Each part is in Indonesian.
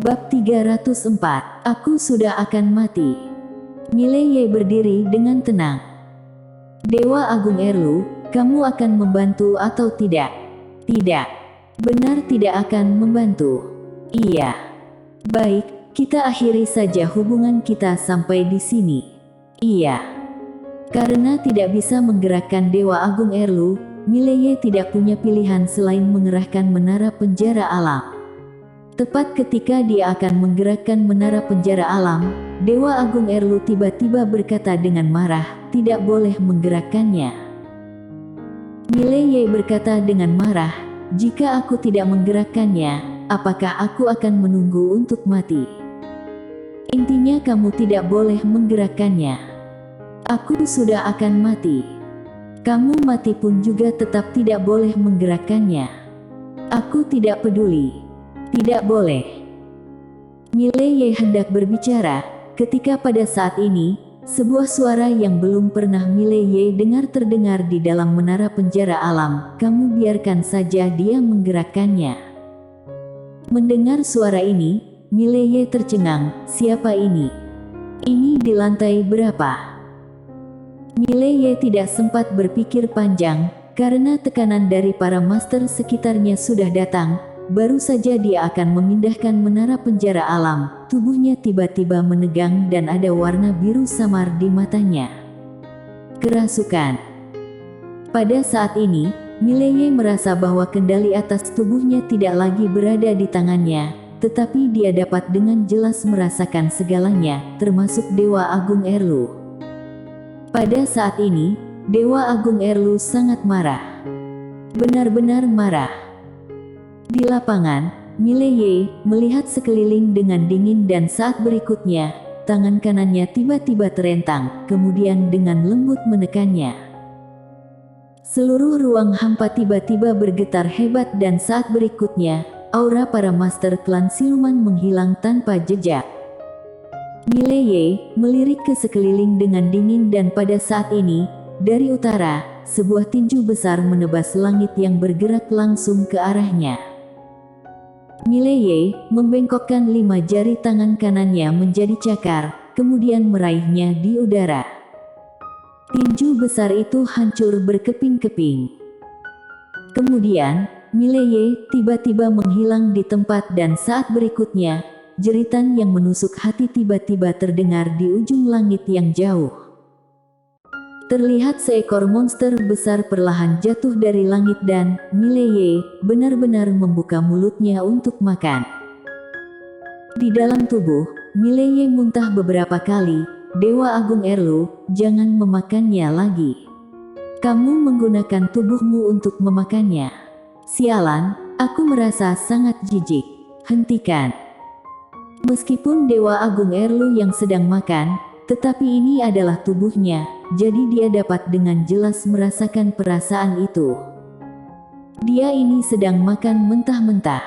Bab 304, Aku sudah akan mati. Mileye berdiri dengan tenang. Dewa Agung Erlu, kamu akan membantu atau tidak? Tidak. Benar tidak akan membantu. Iya. Baik, kita akhiri saja hubungan kita sampai di sini. Iya. Karena tidak bisa menggerakkan Dewa Agung Erlu, Mileye tidak punya pilihan selain mengerahkan menara penjara alam. Tepat ketika dia akan menggerakkan menara penjara alam, Dewa Agung Erlu tiba-tiba berkata dengan marah, tidak boleh menggerakkannya. Mileye berkata dengan marah, jika aku tidak menggerakkannya, apakah aku akan menunggu untuk mati? Intinya kamu tidak boleh menggerakkannya. Aku sudah akan mati. Kamu mati pun juga tetap tidak boleh menggerakkannya. Aku tidak peduli. Tidak boleh. Mileye hendak berbicara, ketika pada saat ini, sebuah suara yang belum pernah Mileye dengar terdengar di dalam menara penjara alam, kamu biarkan saja dia menggerakkannya. Mendengar suara ini, Mileye tercengang, siapa ini? Ini di lantai berapa? Mileye tidak sempat berpikir panjang, karena tekanan dari para master sekitarnya sudah datang. Baru saja dia akan memindahkan menara penjara alam, tubuhnya tiba-tiba menegang dan ada warna biru samar di matanya. Kerasukan. Pada saat ini, Mileye merasa bahwa kendali atas tubuhnya tidak lagi berada di tangannya, tetapi dia dapat dengan jelas merasakan segalanya, termasuk Dewa Agung Erlu. Pada saat ini, Dewa Agung Erlu sangat marah. Benar-benar marah. Di lapangan, Mileye melihat sekeliling dengan dingin dan saat berikutnya, tangan kanannya tiba-tiba terentang, kemudian dengan lembut menekannya. Seluruh ruang hampa tiba-tiba bergetar hebat dan saat berikutnya, aura para master klan siluman menghilang tanpa jejak. Mileye melirik ke sekeliling dengan dingin dan pada saat ini, dari utara, sebuah tinju besar menebas langit yang bergerak langsung ke arahnya. Mileye membengkokkan 5 jari tangan kanannya menjadi cakar, kemudian meraihnya di udara. Tinju besar itu hancur berkeping-keping. Kemudian, Mileye tiba-tiba menghilang di tempat dan saat berikutnya, jeritan yang menusuk hati tiba-tiba terdengar di ujung langit yang jauh. Terlihat seekor monster besar perlahan jatuh dari langit dan Mileye benar-benar membuka mulutnya untuk makan. Di dalam tubuh, Mileye muntah beberapa kali, Dewa Agung Erlu, jangan memakannya lagi. Kamu menggunakan tubuhmu untuk memakannya. Sialan, aku merasa sangat jijik. Hentikan. Meskipun Dewa Agung Erlu yang sedang makan, tetapi ini adalah tubuhnya, jadi dia dapat dengan jelas merasakan perasaan itu. Dia ini sedang makan mentah-mentah.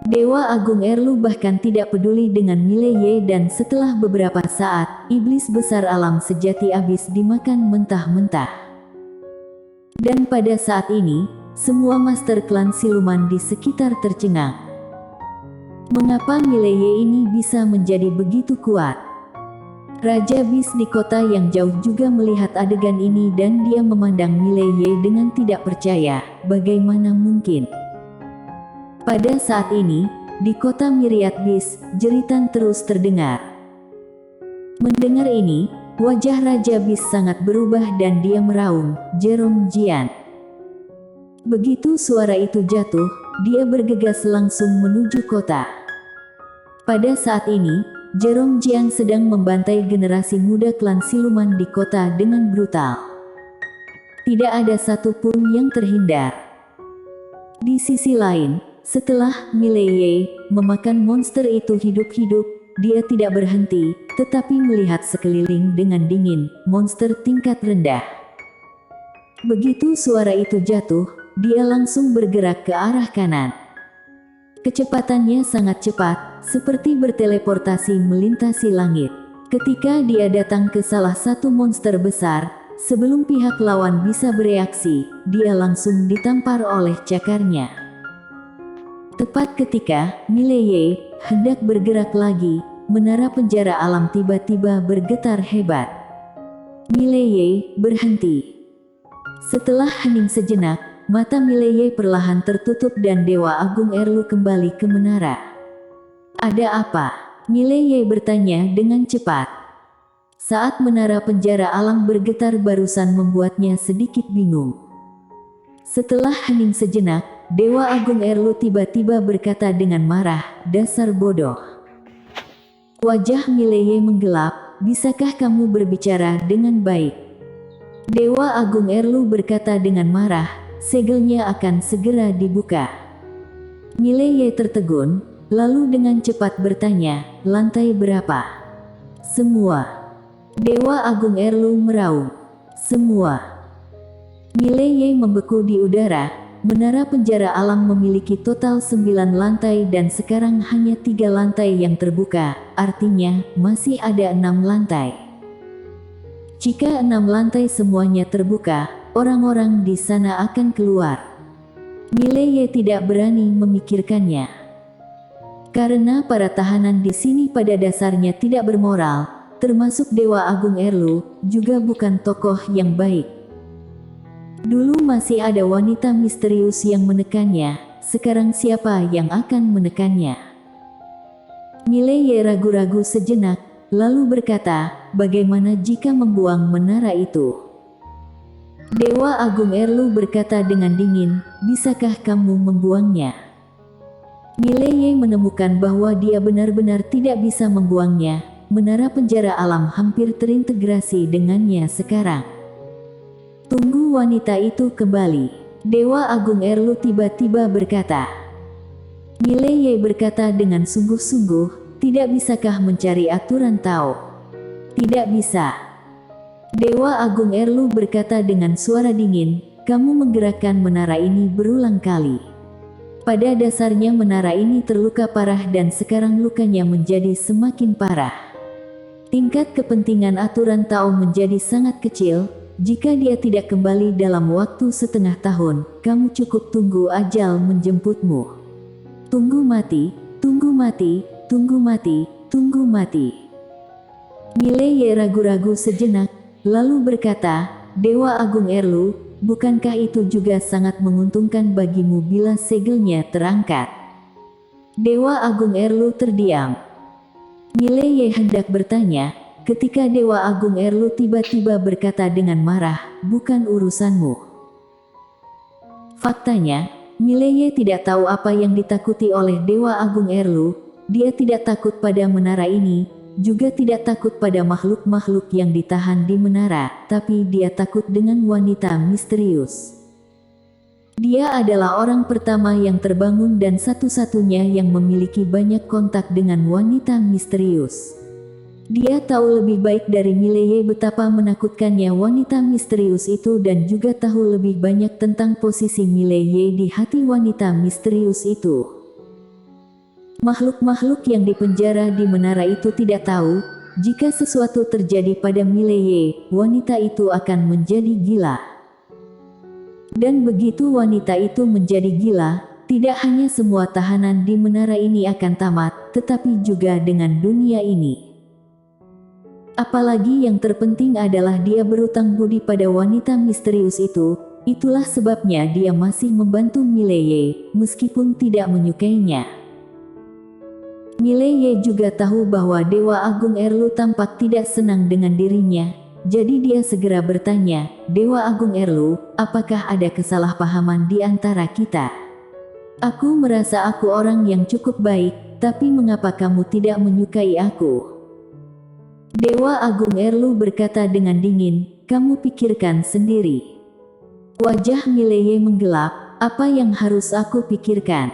Dewa Agung Erlu bahkan tidak peduli dengan Mileye dan setelah beberapa saat, iblis besar alam sejati habis dimakan mentah-mentah. Dan pada saat ini, semua master klan siluman di sekitar tercengang. Mengapa Mileye ini bisa menjadi begitu kuat? Raja Bis di kota yang jauh juga melihat adegan ini dan dia memandang Mileye dengan tidak percaya, bagaimana mungkin? Pada saat ini, di kota Myriad Bis, jeritan terus terdengar. Mendengar ini, wajah Raja Bis sangat berubah dan dia meraung, Jerome Jian. Begitu suara itu jatuh, dia bergegas langsung menuju kota. Pada saat ini, Jerome Jian sedang membantai generasi muda klan siluman di kota dengan brutal. Tidak ada satupun yang terhindar. Di sisi lain, setelah Mileye memakan monster itu hidup-hidup, dia tidak berhenti, tetapi melihat sekeliling dengan dingin, monster tingkat rendah. Begitu suara itu jatuh, dia langsung bergerak ke arah kanan. Kecepatannya sangat cepat, seperti berteleportasi melintasi langit. Ketika dia datang ke salah satu monster besar, sebelum pihak lawan bisa bereaksi, dia langsung ditampar oleh cakarnya. Tepat ketika Mileye hendak bergerak lagi, menara penjara alam tiba-tiba bergetar hebat. Mileye berhenti. Setelah hening sejenak, mata Mileye perlahan tertutup dan Dewa Agung Erlu kembali ke menara. Ada apa? Mileye bertanya dengan cepat. Saat menara penjara alam bergetar barusan membuatnya sedikit bingung. Setelah hening sejenak, Dewa Agung Erlu tiba-tiba berkata dengan marah, "Dasar bodoh." Wajah Mileye menggelap, "Bisakah kamu berbicara dengan baik?" Dewa Agung Erlu berkata dengan marah, "Segelnya akan segera dibuka." Mileye tertegun, lalu dengan cepat bertanya, "Lantai berapa?" "Semua." Dewa Agung Erlu meraung, "Semua." Mileye membeku di udara. Menara penjara alam memiliki total 9 lantai dan sekarang hanya 3 lantai yang terbuka, artinya masih ada 6 lantai. Jika 6 lantai semuanya terbuka, orang-orang di sana akan keluar. Mileye tidak berani memikirkannya. Karena para tahanan di sini pada dasarnya tidak bermoral, termasuk Dewa Agung Erlu, juga bukan tokoh yang baik. Dulu masih ada wanita misterius yang menekannya, sekarang siapa yang akan menekannya? Mileye ragu-ragu sejenak, lalu berkata, "Bagaimana jika membuang menara itu?" Dewa Agung Erlu berkata dengan dingin, "Bisakah kamu membuangnya?" Mileye menemukan bahwa dia benar-benar tidak bisa membuangnya. Menara penjara alam hampir terintegrasi dengannya sekarang. "Tunggu," wanita itu kembali. Dewa Agung Erlu tiba-tiba berkata. Mileye berkata dengan sungguh-sungguh, "Tidak bisakah mencari aturan Tao?" "Tidak bisa." Dewa Agung Erlu berkata dengan suara dingin, "Kamu menggerakkan menara ini berulang kali. Pada dasarnya menara ini terluka parah dan sekarang lukanya menjadi semakin parah. Tingkat kepentingan aturan Tao menjadi sangat kecil. Jika dia tidak kembali dalam waktu setengah tahun, kamu cukup tunggu ajal menjemputmu. Tunggu mati, tunggu mati, tunggu mati, tunggu mati." Mileye ragu-ragu sejenak, lalu berkata, "Dewa Agung Erlu, bukankah itu juga sangat menguntungkan bagimu bila segelnya terangkat?" Dewa Agung Erlu terdiam. Mileye hendak bertanya, ketika Dewa Agung Erlu tiba-tiba berkata dengan marah, "Bukan urusanmu." Faktanya, Mileye tidak tahu apa yang ditakuti oleh Dewa Agung Erlu. Dia tidak takut pada menara ini, juga tidak takut pada makhluk-makhluk yang ditahan di menara, tapi dia takut dengan wanita misterius. Dia adalah orang pertama yang terbangun dan satu-satunya yang memiliki banyak kontak dengan wanita misterius. Dia tahu lebih baik dari Mileye betapa menakutkannya wanita misterius itu dan juga tahu lebih banyak tentang posisi Mileye di hati wanita misterius itu. Makhluk-makhluk yang dipenjara di menara itu tidak tahu, jika sesuatu terjadi pada Mileye, wanita itu akan menjadi gila. Dan begitu wanita itu menjadi gila, tidak hanya semua tahanan di menara ini akan tamat, tetapi juga dengan dunia ini. Apalagi yang terpenting adalah dia berutang budi pada wanita misterius itu, itulah sebabnya dia masih membantu Mileye, meskipun tidak menyukainya. Mileye juga tahu bahwa Dewa Agung Erlu tampak tidak senang dengan dirinya, jadi dia segera bertanya, "Dewa Agung Erlu, apakah ada kesalahpahaman di antara kita? Aku merasa aku orang yang cukup baik, tapi mengapa kamu tidak menyukai aku?" Dewa Agung Erlu berkata dengan dingin, "Kamu pikirkan sendiri." Wajah Mileye menggelap, "Apa yang harus aku pikirkan?"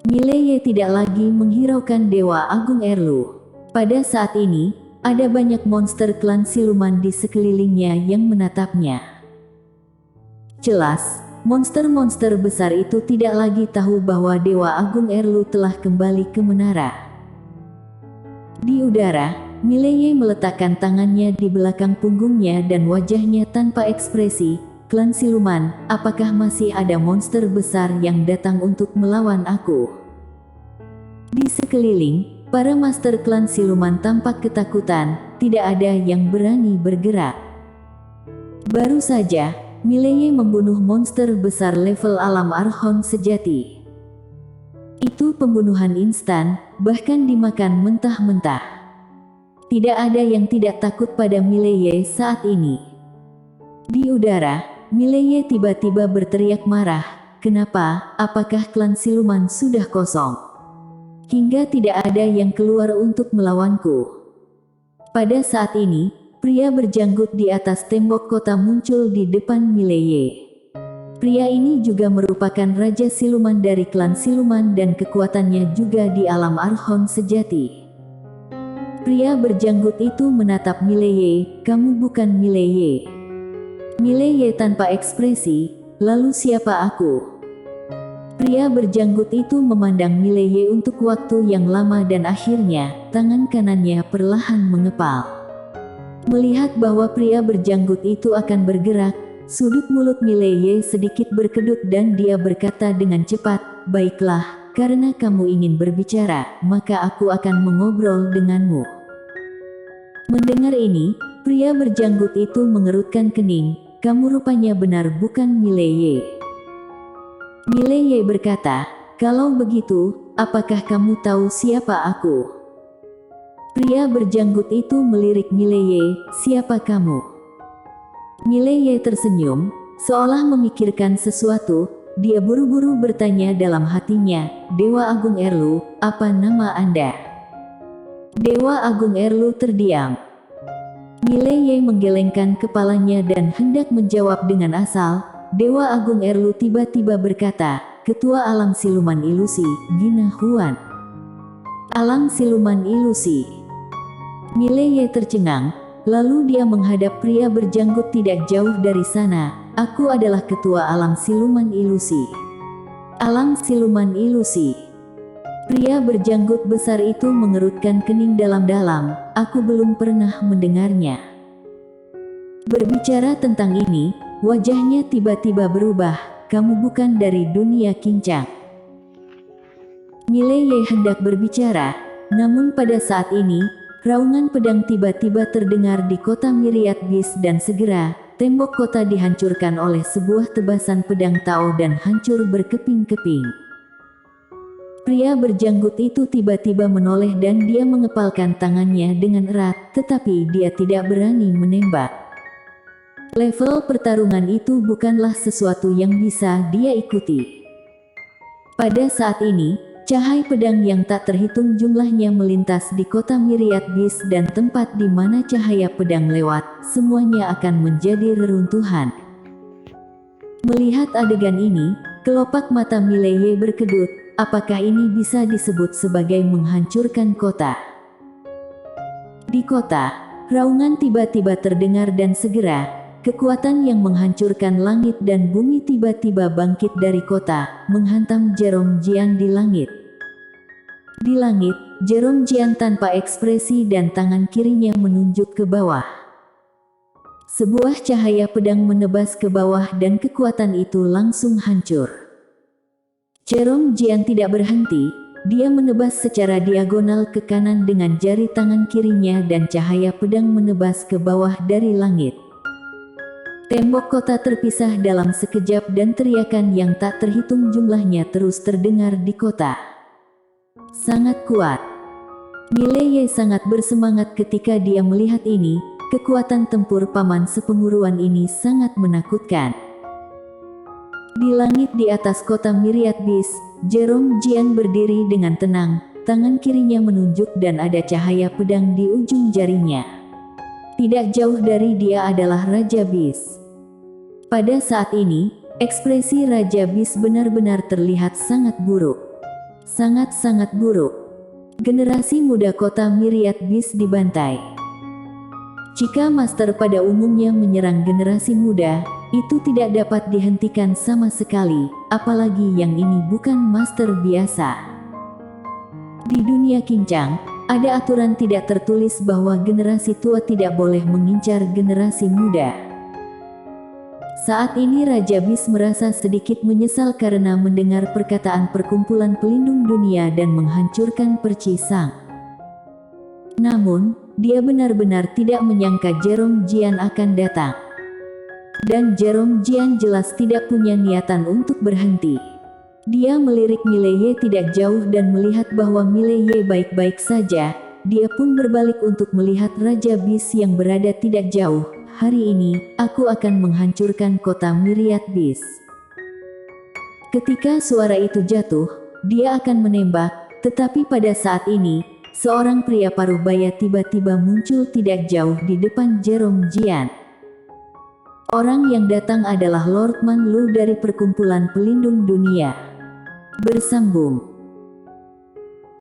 Mileye tidak lagi menghiraukan Dewa Agung Erlu. Pada saat ini, ada banyak monster klan siluman di sekelilingnya yang menatapnya. Jelas, monster-monster besar itu tidak lagi tahu bahwa Dewa Agung Erlu telah kembali ke menara. Di udara, Mileye meletakkan tangannya di belakang punggungnya dan wajahnya tanpa ekspresi, klan siluman, apakah masih ada monster besar yang datang untuk melawan aku?" Di sekeliling, para master klan siluman tampak ketakutan, tidak ada yang berani bergerak. Baru saja, Mileye membunuh monster besar level alam Archon sejati. Itu pembunuhan instan, bahkan dimakan mentah-mentah. Tidak ada yang tidak takut pada Mileye saat ini. Di udara, Mileye tiba-tiba berteriak marah, "Kenapa? Apakah klan siluman sudah kosong? Hingga tidak ada yang keluar untuk melawanku?" Pada saat ini, pria berjanggut di atas tembok kota muncul di depan Mileye. Pria ini juga merupakan raja siluman dari klan siluman dan kekuatannya juga di alam Archon sejati. Pria berjanggut itu menatap Mileye, "Kamu bukan Mileye." Mileye tanpa ekspresi, "Lalu siapa aku?" Pria berjanggut itu memandang Mileye untuk waktu yang lama dan akhirnya, tangan kanannya perlahan mengepal. Melihat bahwa pria berjanggut itu akan bergerak, sudut mulut Mileye sedikit berkedut dan dia berkata dengan cepat, "Baiklah, karena kamu ingin berbicara, maka aku akan mengobrol denganmu." Mendengar ini, pria berjanggut itu mengerutkan kening, "Kamu rupanya benar bukan Mileye." Mileye berkata, "Kalau begitu, apakah kamu tahu siapa aku?" Pria berjanggut itu melirik Mileye, "Siapa kamu?" Mileye tersenyum, seolah memikirkan sesuatu. Dia buru-buru bertanya dalam hatinya, "Dewa Agung Erlu, apa nama Anda?" Dewa Agung Erlu terdiam. Mileye menggelengkan kepalanya dan hendak menjawab dengan asal. Dewa Agung Erlu tiba-tiba berkata, "Ketua Alam Siluman Ilusi, Gina Huan." Alam Siluman Ilusi. Mileye tercengang, lalu dia menghadap pria berjanggut tidak jauh dari sana. "Aku adalah Ketua Alam Siluman Ilusi." Alam Siluman Ilusi. Pria berjanggut besar itu mengerutkan kening dalam-dalam, "Aku belum pernah mendengarnya." Berbicara tentang ini, wajahnya tiba-tiba berubah, "Kamu bukan dari dunia kincang." Mileye hendak berbicara, namun pada saat ini, raungan pedang tiba-tiba terdengar di kota Myriad Beast dan segera, tembok kota dihancurkan oleh sebuah tebasan pedang Tao dan hancur berkeping-keping. Pria berjanggut itu tiba-tiba menoleh dan dia mengepalkan tangannya dengan erat, tetapi dia tidak berani menembak. Level pertarungan itu bukanlah sesuatu yang bisa dia ikuti. Pada saat ini, cahaya pedang yang tak terhitung jumlahnya melintas di kota Myriad Beast dan tempat di mana cahaya pedang lewat, semuanya akan menjadi reruntuhan. Melihat adegan ini, kelopak mata Mileye berkedut. Apakah ini bisa disebut sebagai menghancurkan kota? Di kota, raungan tiba-tiba terdengar dan segera, kekuatan yang menghancurkan langit dan bumi tiba-tiba bangkit dari kota, menghantam Jerome Jian di langit. Di langit, Jerome Jian tanpa ekspresi dan tangan kirinya menunjuk ke bawah. Sebuah cahaya pedang menebas ke bawah dan kekuatan itu langsung hancur. Jerome Jian tidak berhenti, dia menebas secara diagonal ke kanan dengan jari tangan kirinya dan cahaya pedang menebas ke bawah dari langit. Tembok kota terpisah dalam sekejap dan teriakan yang tak terhitung jumlahnya terus terdengar di kota. Sangat kuat. Mileye sangat bersemangat ketika dia melihat ini, kekuatan tempur paman sepenguruan ini sangat menakutkan. Di langit di atas kota Myriad Beast, Jerome Jian berdiri dengan tenang, tangan kirinya menunjuk dan ada cahaya pedang di ujung jarinya. Tidak jauh dari dia adalah Raja Beast. Pada saat ini, ekspresi Raja Beast benar-benar terlihat sangat buruk. Sangat-sangat buruk. Generasi muda kota Myriad Beast dibantai. Jika master pada umumnya menyerang generasi muda, itu tidak dapat dihentikan sama sekali, apalagi yang ini bukan master biasa. Di dunia kincang, ada aturan tidak tertulis bahwa generasi tua tidak boleh mengincar generasi muda. Saat ini Raja Bis merasa sedikit menyesal karena mendengar perkataan Perkumpulan Pelindung Dunia dan menghancurkan Perci Sang. Namun, dia benar-benar tidak menyangka Jerome Jian akan datang. Dan Jerome Jian jelas tidak punya niatan untuk berhenti. Dia melirik Mileye tidak jauh dan melihat bahwa Mileye baik-baik saja. Dia pun berbalik untuk melihat Raja Bis yang berada tidak jauh. Hari ini, aku akan menghancurkan kota Myriad Bis. Ketika suara itu jatuh, dia akan menembak, tetapi pada saat ini, seorang pria paruh baya tiba-tiba muncul tidak jauh di depan Jerome Jian. Orang yang datang adalah Lord Man Lu dari Perkumpulan Pelindung Dunia. Bersambung.